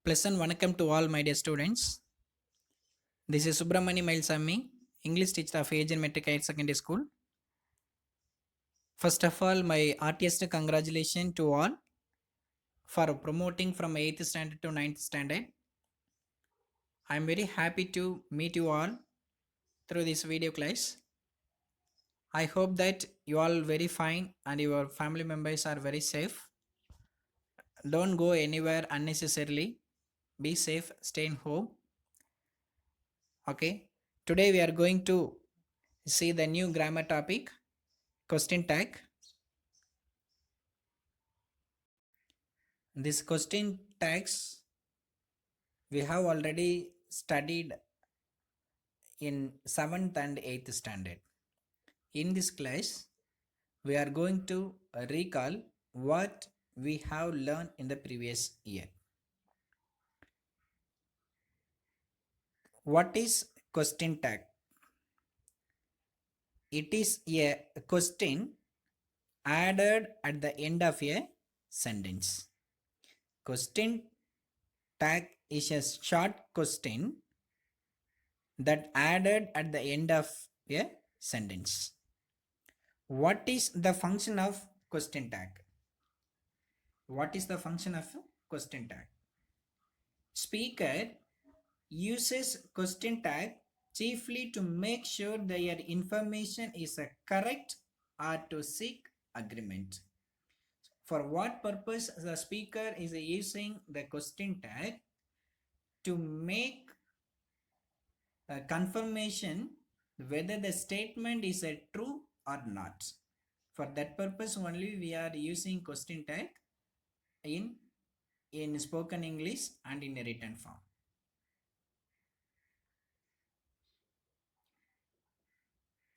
Pleasant vanakkam to all my dear students. This is Subramani Mailsami, English teacher of Agent Metric Higher Secondary School. First of all, my heartiest congratulations to all for promoting from 8th standard to 9th standard. I am very happy to meet you all through this video class. I hope that you all very fine and your family members are very safe. Don't go anywhere unnecessarily. Be safe, stay in home. Okay. Today we are going to see the new grammar topic, question tag. This question tags we have already studied in 7th and 8th standard. In this class, we are going to recall what we have learned in the previous year. What is question tag? It is a question added at the end of a sentence. Question tag is a short question that added at the end of a sentence. What is the function of question tag? What is the function of question tag? Speaker uses question tag chiefly to make sure their information is correct or to seek agreement. For what purpose the speaker is using the question tag? To make a confirmation whether the statement is a true or not. For that purpose only we are using question tag in spoken English and in a written form.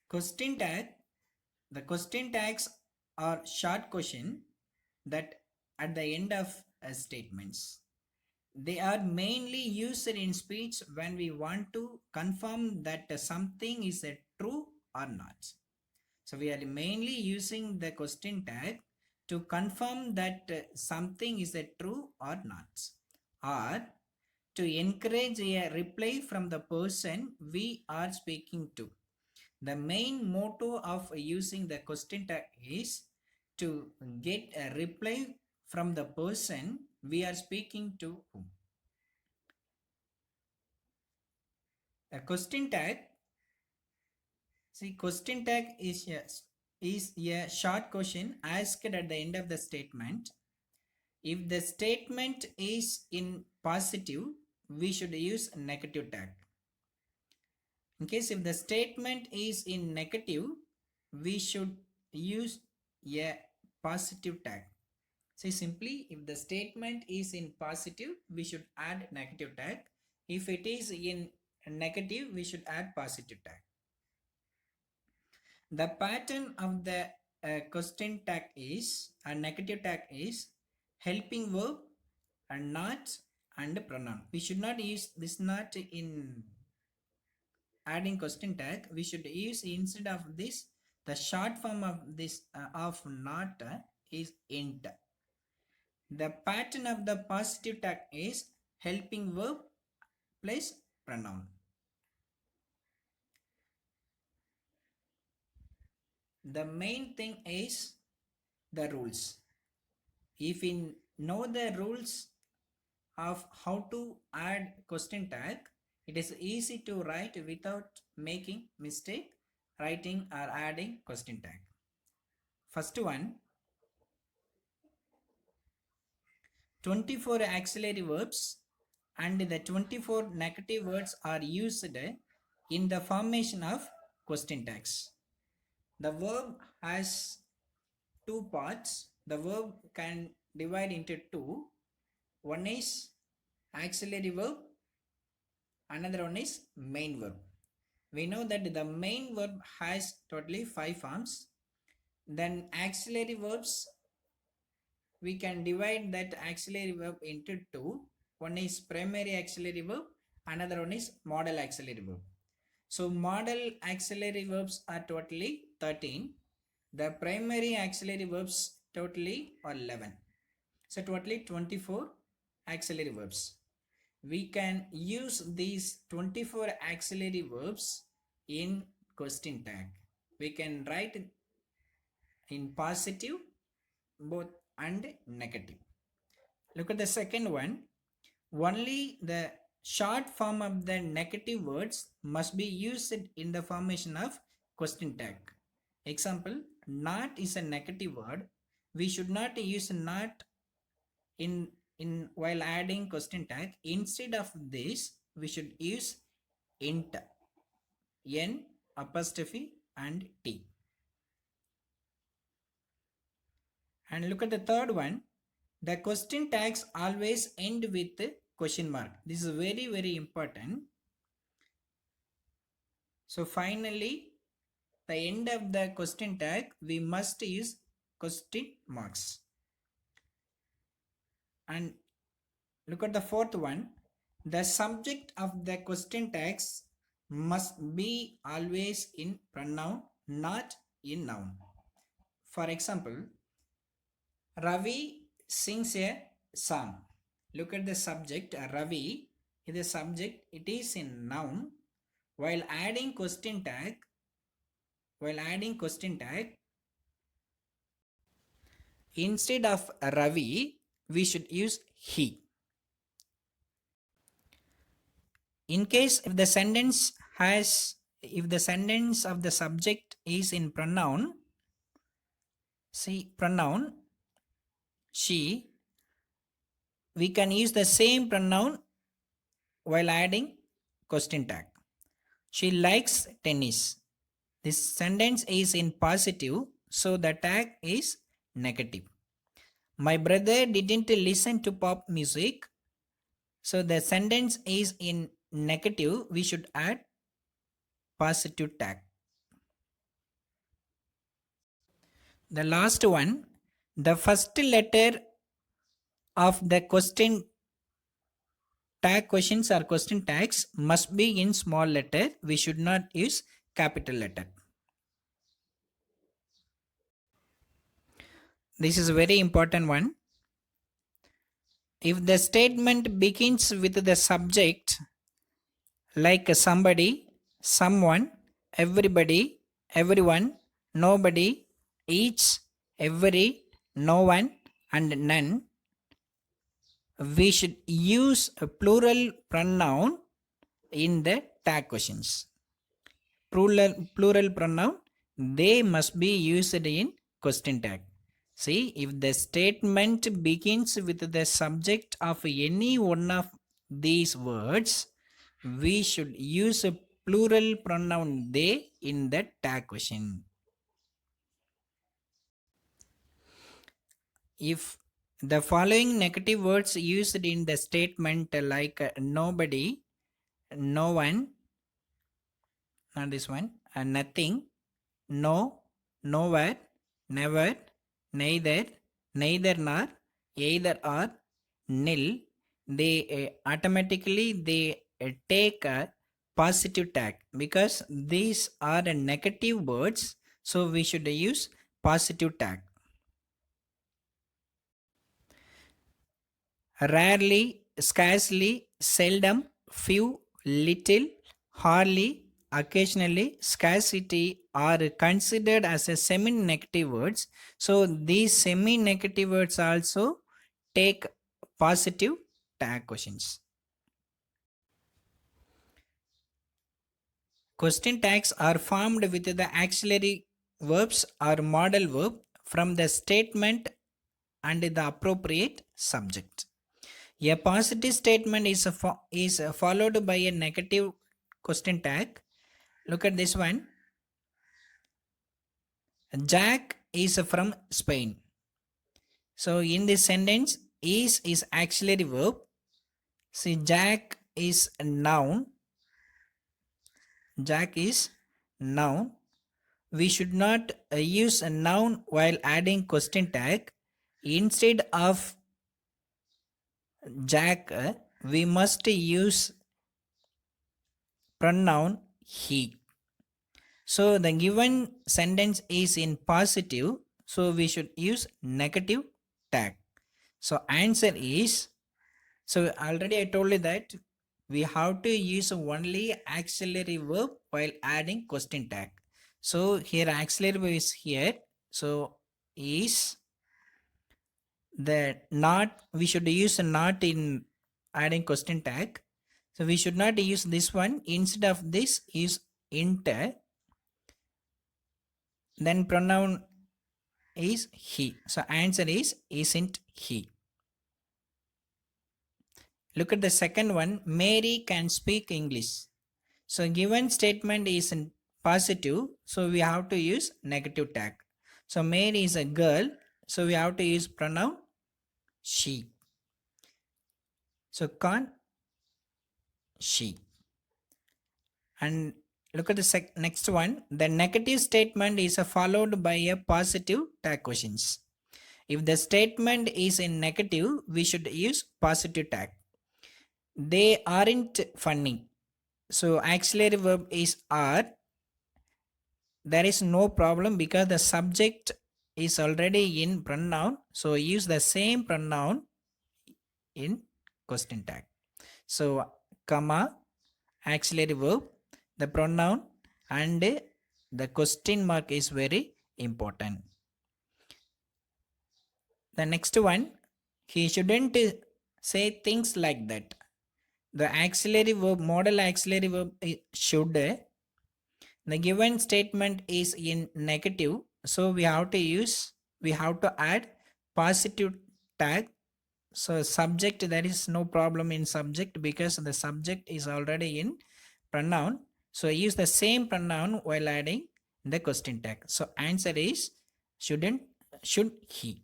Question tag, the question tags are short question that at the end of statements. They are mainly used in speech when we want to confirm that something is a true or not. So we are mainly using the question tag to confirm that something is a true or not, or to encourage a reply from the person we are speaking to. The main motto of using the question tag is to get a reply from the person we are speaking to whom. A question tag, see, question tag is a short question asked at the end of the statement. If the statement is in positive, we should use negative tag. In case if the statement is in negative, we should use a positive tag. See, simply if the statement is in positive, we should add negative tag. If it is in negative, we should add positive tag. The pattern of the question tag is a negative tag is helping verb and not and pronoun. We should not use this not in adding question tag. We should use instead of this the short form of this of not is int. The pattern of the positive tag is helping verb plus pronoun. The main thing is the rules. If we know the rules of how to add question tag, it is easy to write without making mistake writing or adding question tag. First one, 24 auxiliary verbs and the 24 negative words are used in the formation of question tags. The verb has two parts. The verb can divide into two. One is auxiliary verb, another one is main verb. We know that the main verb has totally 5 forms. Then auxiliary verbs, we can divide that auxiliary verb into two. One is primary auxiliary verb, another one is modal auxiliary verb. So modal auxiliary verbs are totally 13. The primary auxiliary verbs totally are 11. So totally 24 auxiliary verbs. we can use these 24 auxiliary verbs in question tag. We can write in positive both and negative. Look at the second one. Only the short form of the negative words must be used in the formation of question tag. Example, not is a negative word. We should not use not in while adding question tag. Instead of this, we should use int, n apostrophe and t. And look at the third one. The question tags always end with question mark. This is very important. So finally, the end of the question tag, we must use question marks. And look at the fourth one. The subject of the question tags must be always in pronoun, not in noun. For example, Ravi sings a song. Look at the subject. Ravi is the subject. It is in noun. While adding question tag, instead of Ravi, we should use he. In case if the sentence of the subject is in pronoun, see pronoun she, we can use the same pronoun while adding question tag. She likes tennis. This sentence is in positive, so the tag is negative. My brother didn't listen to pop music, so the sentence is in negative. We should add positive tag. The last one, the first letter of the question tag questions or question tags must be in small letter. We should not use capital letter. This is a very important one. If the statement begins with the subject like somebody, someone, everybody, everyone, nobody, each, every, no one, and none, we should use a plural pronoun in the tag questions. Plural pronoun, they must be used in question tag. See, if the statement begins with the subject of any one of these words, we should use a plural pronoun they in the tag question. If the following negative words used in the statement like nobody, no one, not this one, nothing, no, nowhere, never, neither, neither nor, either or, nil, they automatically take a positive tag because these are the negative words, so we should use positive tag. Rarely, scarcely, seldom, few, little, hardly, occasionally, scarcity are considered as a semi-negative words. So these semi-negative words also take positive tag questions. Question tags are formed with the auxiliary verbs or modal verb from the statement and the appropriate subject. A positive statement is followed by a negative question tag. Look at this one. Jack is from Spain. So in this sentence, is auxiliary verb. See, Jack is a noun. Jack is noun. We should not use a noun while adding question tag. Instead of Jack, we must use pronoun he. So the given sentence is in positive, so we should use negative tag. So answer is So already I told you that we have to use only auxiliary verb while adding question tag. So here auxiliary verb is here. So is the not, we should use a not in adding question tag. So we should not use this one. Instead of this use inter. Then pronoun is he. So answer is isn't he. Look at the second one. Mary can speak English. So given statement is in positive, so we have to use negative tag. So Mary is a girl, so we have to use pronoun she. So can't she. And look at the next one. The negative statement is followed by a positive tag questions. If the statement is in negative, we should use positive tag. They aren't funny. So auxiliary verb is are. There is no problem because the subject is already in pronoun. So use the same pronoun in question tag. So comma, auxiliary verb, the pronoun and the question mark is very important. The next one, he shouldn't say things like that. The auxiliary verb, model auxiliary verb should. The given statement is in negative, so we have to add positive tag. So subject, there is no problem in subject because the subject is already in pronoun. So use the same pronoun while adding the question tag. So answer is shouldn't, should he.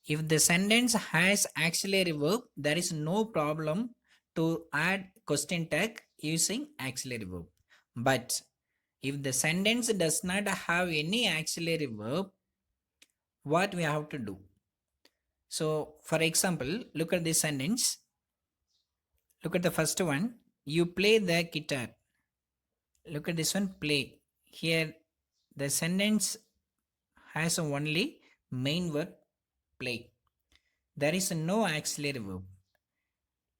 If the sentence has auxiliary verb, there is no problem to add question tag using auxiliary verb. But if the sentence does not have any auxiliary verb, what we have to do? So for example, look at this sentence. Look at the first one. You play the guitar. Look at this one, play. Here the sentence has only main verb play. There is no auxiliary verb.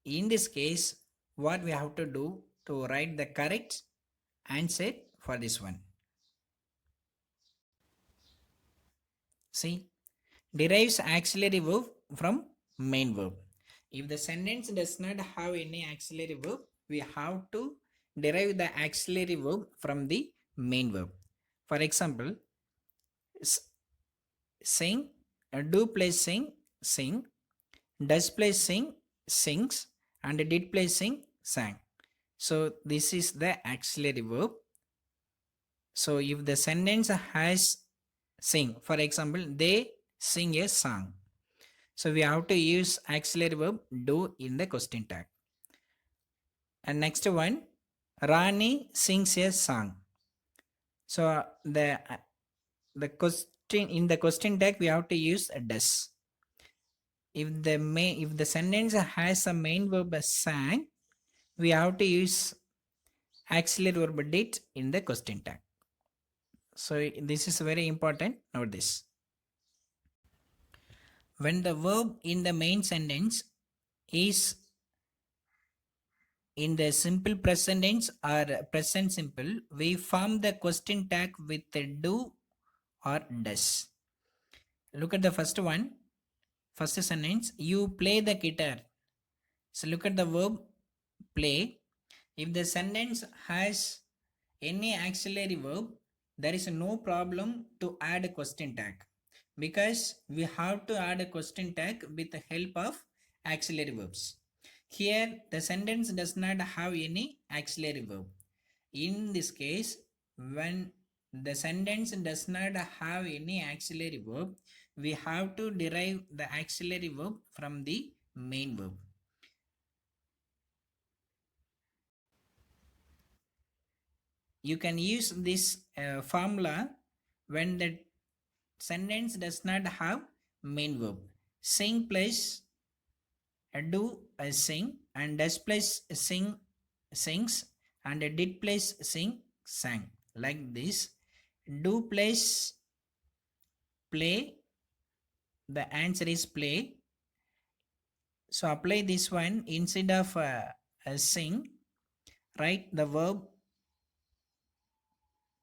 In this case, what we have to do to write the correct answer for this one? See, derives auxiliary verb from main verb. If the sentence does not have any auxiliary verb, we have to derive the auxiliary verb from the main verb. For example, sing, do play sing, sing, does play sing, sings, and did play sing, sang. So this is the auxiliary verb. So if the sentence has sing, for example, they sing a song. So we have to use auxiliary verb do in the question tag. And next one, Rani sings a song. So the question, in the question tag we have to use a does. If the sentence has a main verb as sang, we have to use auxiliary verb did in the question tag. So this is very important. Note this. When the verb in the main sentence is in the simple present tense or present simple, we form the question tag with the do or does. Look at the first one. First sentence, you play the guitar. So look at the verb play. If the sentence has any auxiliary verb, there is no problem to add a question tag because we have to add a question tag with the help of auxiliary verbs. Here the sentence does not have any auxiliary verb. In this case, when the sentence does not have any auxiliary verb, we have to derive the auxiliary verb from the main verb. You can use this formula when the sentence does not have main verb. Sing plus do sing, and does plus sing sings, and did plus sing sang. Like this, do plus play, the answer is play. So apply this one instead of sing. Write the verb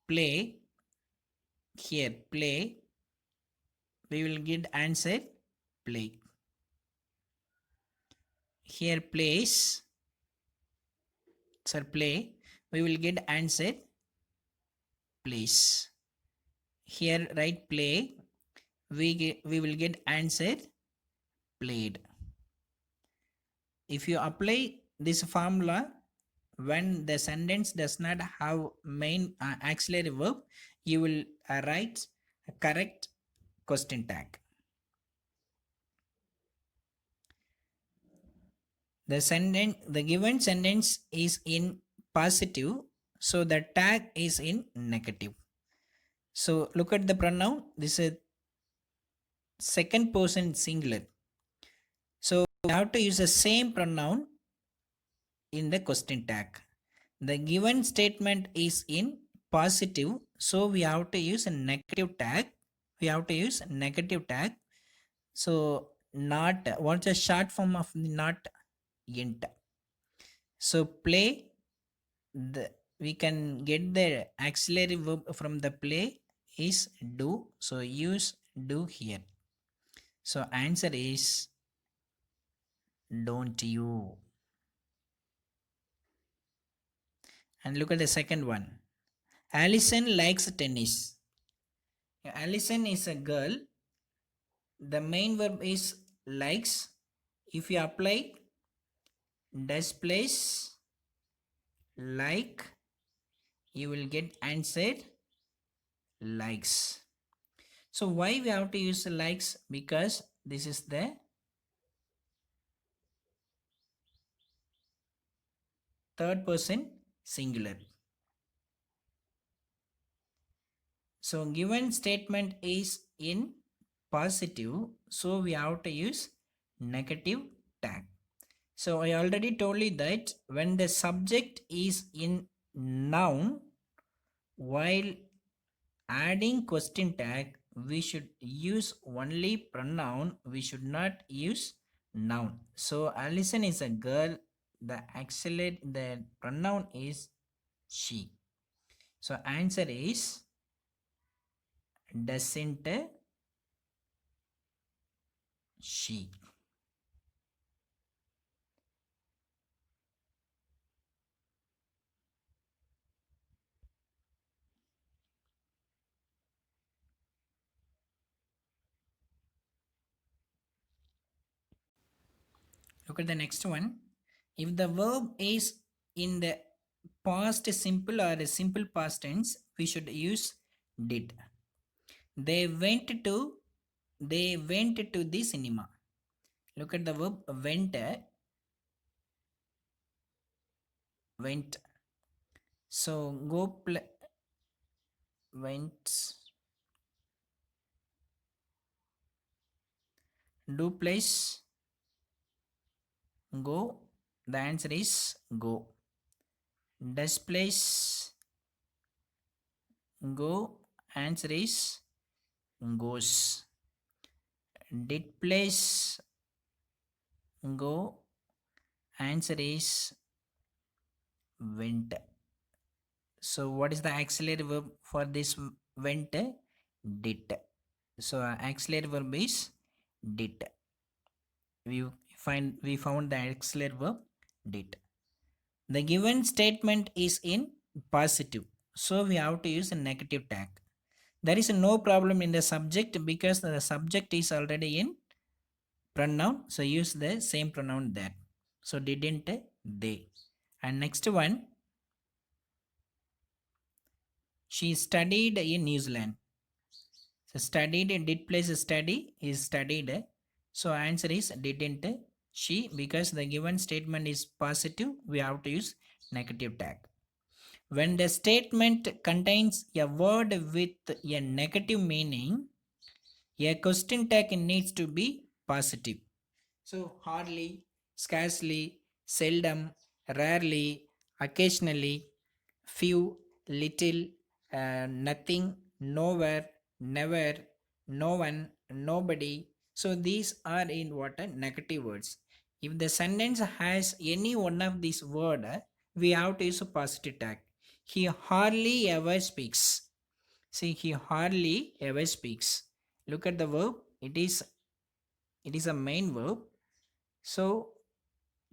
play here. Play. We will get answer play. Here plays. Sir play. We will get answer plays. Here write play. We will get answer played. If you apply this formula when the sentence does not have main auxiliary verb, you will write a correct question tag. The given sentence is in positive, so the tag is in negative. So look at the pronoun. This is second person singular. So we have to use the same pronoun in the question tag. The given statement is in positive, so we have to use a negative tag. We have to use a negative tag. So not, what's the short form of not? Int. So play, the we can get the auxiliary verb from the play is do. So use do here. So answer is don't you. And look at the second one. Allison likes tennis. Allison is a girl. The main verb is likes. If you apply does place like, you will get answer likes. So why we have to use likes? Because this is the third person singular. So given statement is in positive, so we have to use negative tag. So I already told you that when the subject is in noun, while adding question tag, we should use only pronoun. We should not use noun. So Alison is a girl. The pronoun is she. So answer is doesn't she. Look at the next one. If the verb is in the past simple or a simple past tense, we should use did. They went to the cinema. Look at the verb went. Went. So go went. Do place go. The answer is go. Does place go. Answer is goes. Did place go. Answer is went. So what is the auxiliary verb for this went? Did. So auxiliary verb is did. We found the auxiliary verb did. The given statement is in positive, so we have to use a negative tag. There is no problem in the subject because the subject is already in pronoun, so use the same pronoun there. So didn't they. And next one, she studied in New Zealand. So studied, did place study is studied. So answer is didn't she, because the given statement is positive, we have to use negative tag. When the statement contains a word with a negative meaning, a question tag needs to be positive. So hardly, scarcely, seldom, rarely, occasionally, few, little, nothing, nowhere, never, no one, nobody, So these are in what are negative words. If the sentence has any one of these word, we have to use a positive tag. He hardly ever speaks. See, he hardly ever speaks. Look at the verb. It is a main verb. So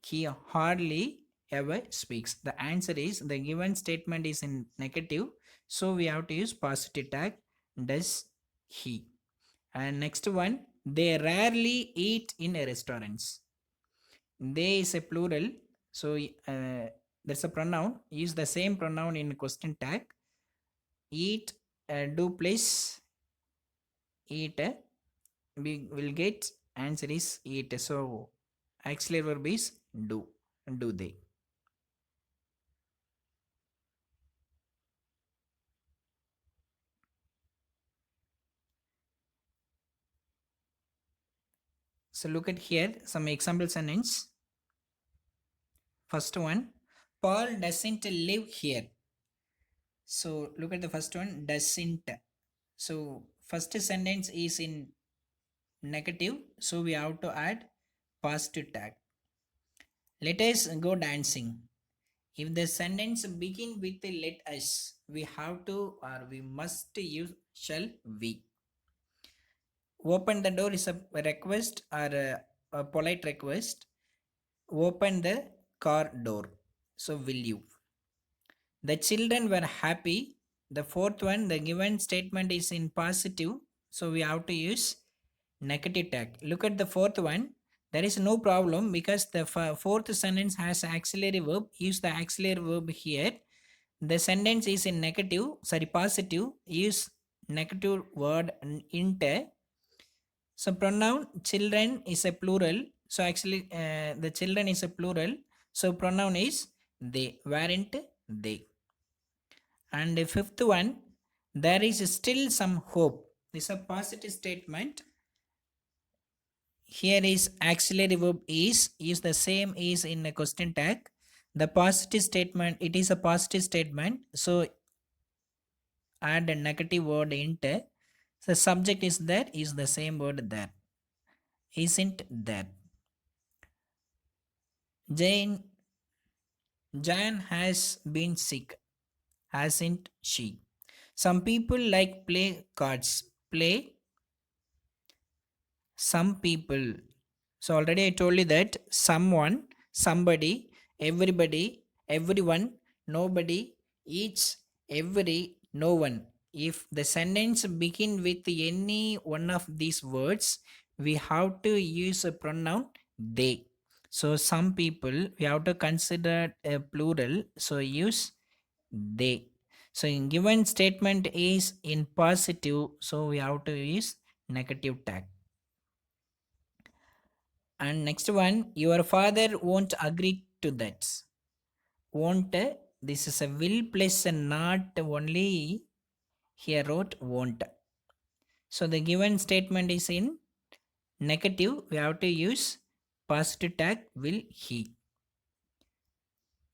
he hardly ever speaks. The answer is the given statement is in negative. So we have to use positive tag. Does he? And next one, they rarely eat in restaurants. They is a plural. So there's a pronoun. Use the same pronoun in question tag. Eat, do place, eat. We will get answer is eat. So auxiliary verb is do. Do they? So look at here some example sentence. First one, Paul doesn't live here. So look at the first one, doesn't. So first sentence is in negative, so we have to add positive tag. Let us go dancing. If the sentence begin with let us, we have to or we must use shall we. Open the door is a request or a polite request. Open the car door. So will you? The children were happy. The fourth one, the given statement is in positive. So we have to use negative tag. Look at the fourth one. There is no problem because the fourth sentence has auxiliary verb. Use the auxiliary verb here. The sentence is in negative, sorry, positive. Use negative word inte. So pronoun children is a plural. So actually the children is a plural. So pronoun is they. Weren't they? And the fifth one, there is still some hope. This is a positive statement. Here is auxiliary verb is the same is in a question tag. The positive statement, it is a positive statement. So add a negative word into. The subject is there, is the same word there. Isn't there? Jane Jan has been sick, hasn't she? Some people like play cards. Play some people. So already I told you that someone, somebody, everybody, everyone, nobody, each, every, no one. If the sentence begin with any one of these words, we have to use a pronoun they. So some people we have to consider a plural. So use they. So in given statement is in positive, so we have to use negative tag. And next one, your father won't agree to that. Won't, this is a will plus a not only here wrote won't. So the given statement is in negative, we have to use positive tag will he.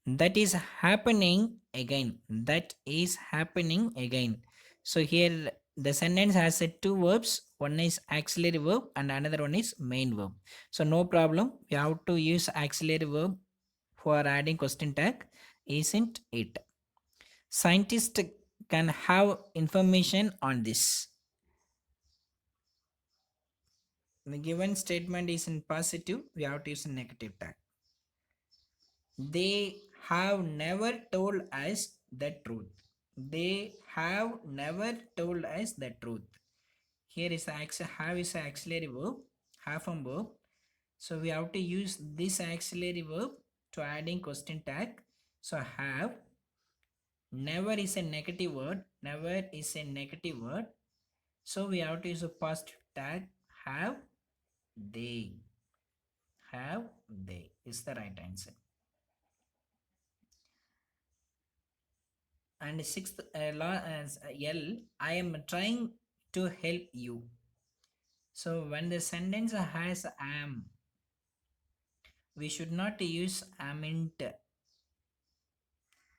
That is happening again. That is happening again. So here the sentence has two verbs. One is auxiliary verb and another one is main verb. So no problem. We have to use auxiliary verb for adding question tag. Isn't it? Scientists can have information on this. The given statement is in positive. We have to use a negative tag. They have never told us the truth. They have never told us the truth. Here is have is a auxiliary verb, have a verb. So we have to use this auxiliary verb to add in question tag. So have, never is a negative word. Never is a negative word. So we have to use a positive tag. Have they. Have they is the right answer. And sixth L, I am trying to help you. So when the sentence has am, we should not use amint.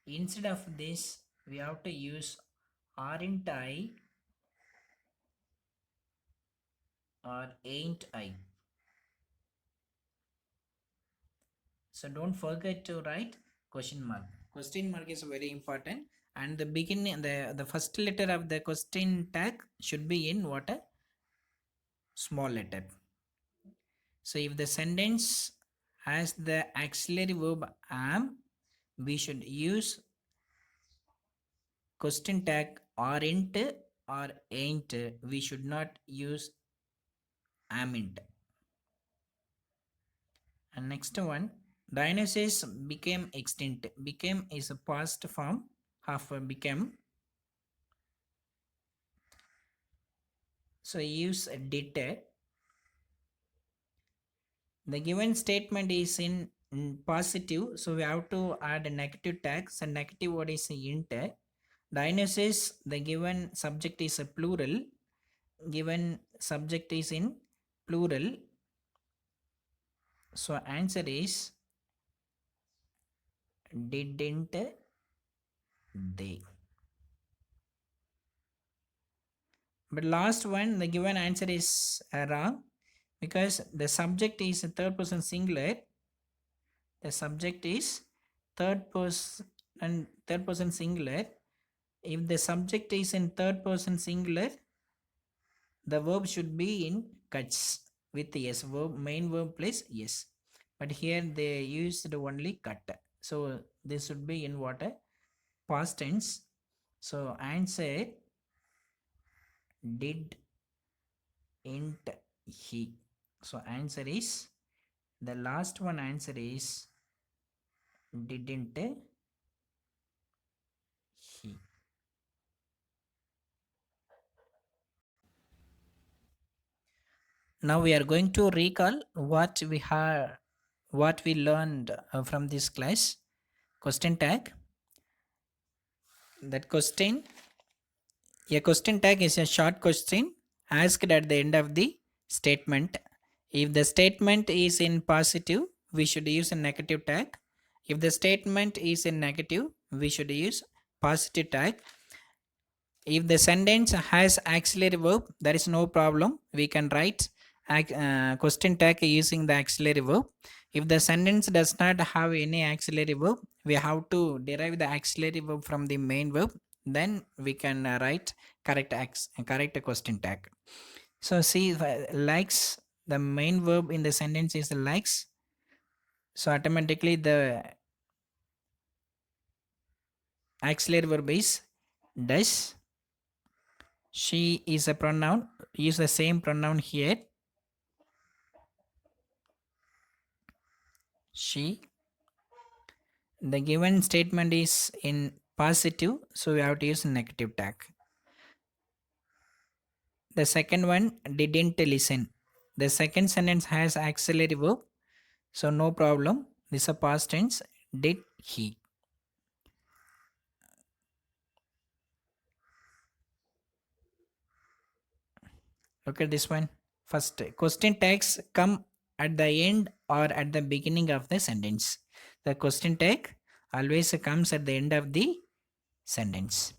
Instead of this, we have to use aren't I. or ain't I? So don't forget to write question mark. Question mark is very important, and the beginning, the first letter of the question tag should be in what a small letter. So if the sentence has the auxiliary verb am, we should use question tag aren't or ain't. We should not use amn't. And next one, dinosaurs became extinct. Became is a past form of became. So use did. The given statement is in positive, so we have to add a negative tag. So negative word is int. Dinosaurs, the given subject is a plural. Given subject is in plural. So answer is didn't they. But last one, the given answer is wrong because the subject is a third person singular. The subject is third person and third person singular. If the subject is in third person singular, the verb should be in cuts with yes, verb main verb plus yes. But here they used only cut. So this should be in what a past tense. So answer did int he. So answer is the last one answer is didn't he. Now we are going to recall what we learned from this class. Question tag. That question, a question tag is a short question asked at the end of the statement. If the statement is in positive, we should use a negative tag. If the statement is in negative, we should use positive tag. If the sentence has auxiliary verb, there is no problem. We can write question tag using the auxiliary verb. If the sentence does not have any auxiliary verb, we have to derive the auxiliary verb from the main verb. Then we can write correct question tag. So see, likes, the main verb in the sentence is likes. So automatically the auxiliary verb is does. She is a pronoun. Use the same pronoun here. She. The given statement is in positive, so we have to use negative tag. The second one, didn't listen. The second sentence has auxiliary verb, so no problem. This is a past tense. Did he? Look at this one. First, question tags come at the end or at the beginning of the sentence. The question tag always comes at the end of the sentence.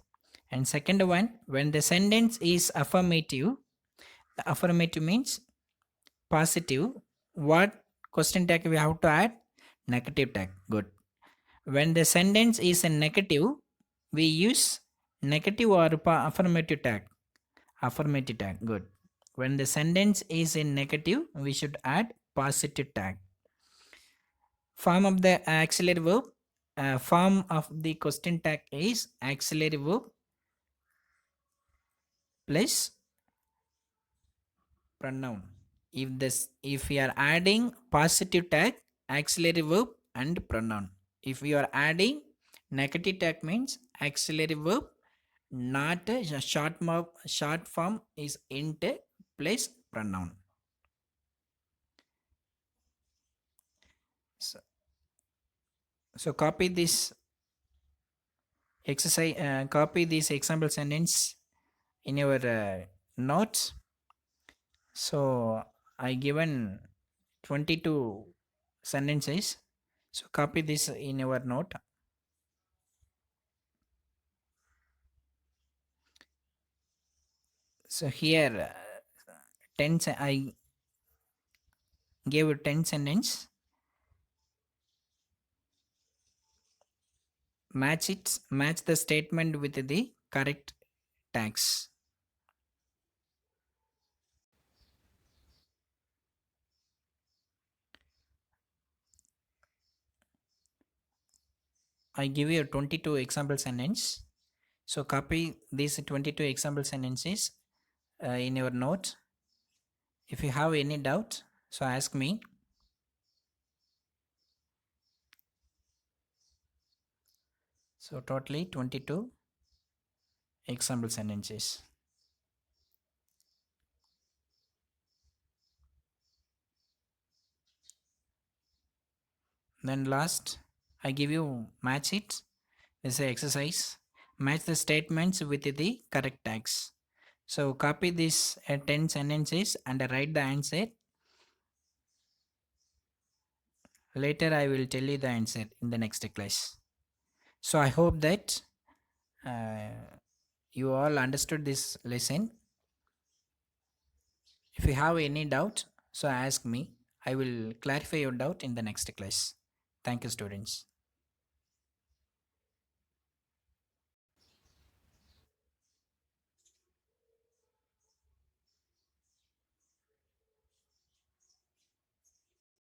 And second one, when the sentence is affirmative, the affirmative means positive. What question tag we have to add? Negative tag. Good. When the sentence is a negative, we use negative or affirmative tag. Affirmative tag. Good. When the sentence is in negative, we should add positive tag. Form of the auxiliary verb. Form of the question tag is auxiliary verb plus pronoun. If we are adding positive tag, auxiliary verb and pronoun. If we are adding negative tag means auxiliary verb, not a short form is int plus pronoun. So copy this exercise, copy this example sentence in your notes. So I given 22 sentences. So copy this in your note. So here I gave you 10 sentence. Match the statement with the correct tags. I give you 22 example sentence. So copy these 22 example sentences in your note. If you have any doubt, so ask me. So totally 22 example sentences. Then last, I give you match it. This is an exercise. Match the statements with the correct tags. So copy these 10 sentences and write the answer. Later I will tell you the answer in the next class. So I hope that you all understood this lesson. If you have any doubt, so ask me. I will clarify your doubt in the next class. Thank you, students.